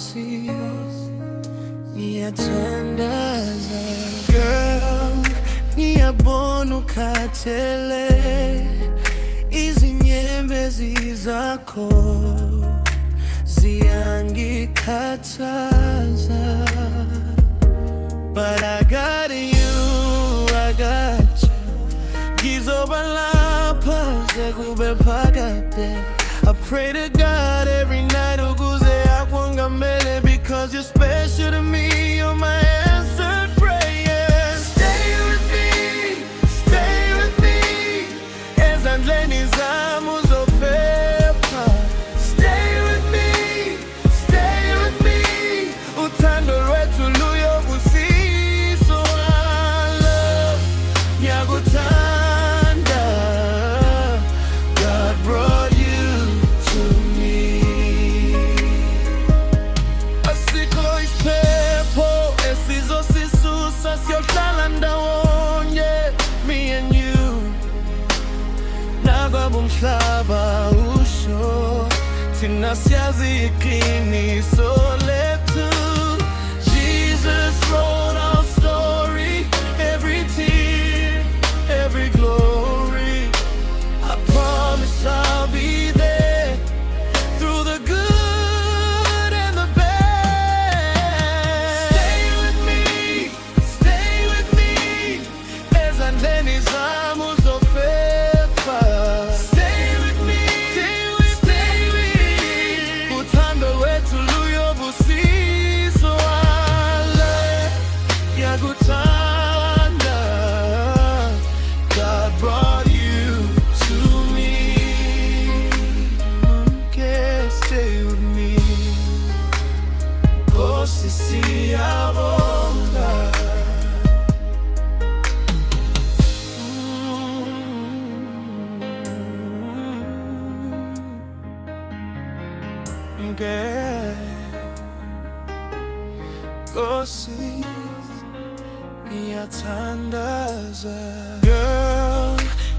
Nkosi ngiyathandaza. Girl, ngiyabona ukhathele, izinyembezi zakho ziyangikhathaza. But I got you, I got you. Ngizoba lapha sekube phakade. I pray to God every night ukuze akwongamele, because you're special to me, you're my answered prayer. Stay with me, ezandleni zami uzophepha. Stay with me, uthando lwethu luyobusiso. Love, ngiyakuthanda, God brought you to me. Asikho isiphepho esizosisusa, siyohlala ndawonye, me and you. Nakwaba umhlaba usho, thina siyazi iqiniso lethu. Jesus wrote our story, every tear, every glory. I promise I'll be there through the good and the bad. Stay with me, ezandleni zami uzophepha. Stay with me, uthando lwethu luyobusiso. Ngiyakuthanda, God brought you to me. Okay, stay with me. Nkosi siyabonga. Nkosi ngiyathandaza. Girl,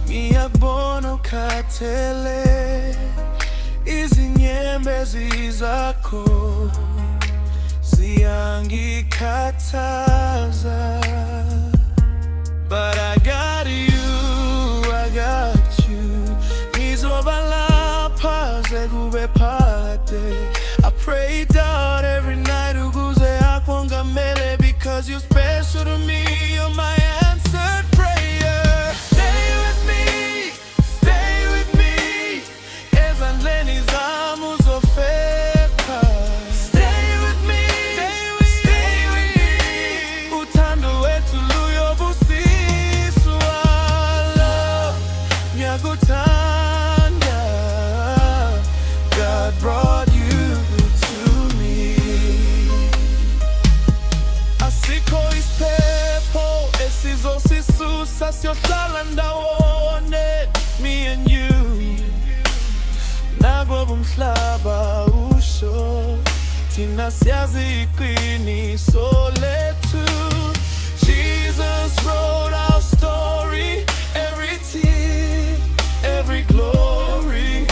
ngiyabona ukhathele, izinyembezi zakho ziyangikhathaza. But I got you, I got you. Ngizoba lapha sekube phakade. I pray out every night ukuze akwongamele, because you're special to me, you're my answered prayer. Stay with me, ezandleni zami uzophepha. Stay with me, uthando lwethu luyobusiso. Love, ngiyakuthanda, God brought you to me. Asikho isiphepho esizosisusa, siyohlala ndawonye, me and you. Nakwaba umhlaba usho, thina siyazi iqiniso lethu. Jesus wrote our story, every tear, every glory.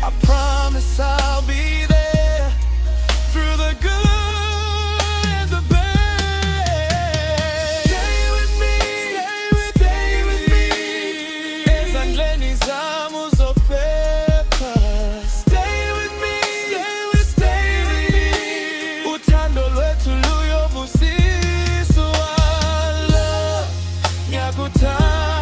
I promise I'll be there through the good and the bad. Stay with me, ezandleni zami uzophepha. Stay with me, uthando lwethu luyobusiso. Love, ngiyakuthanda.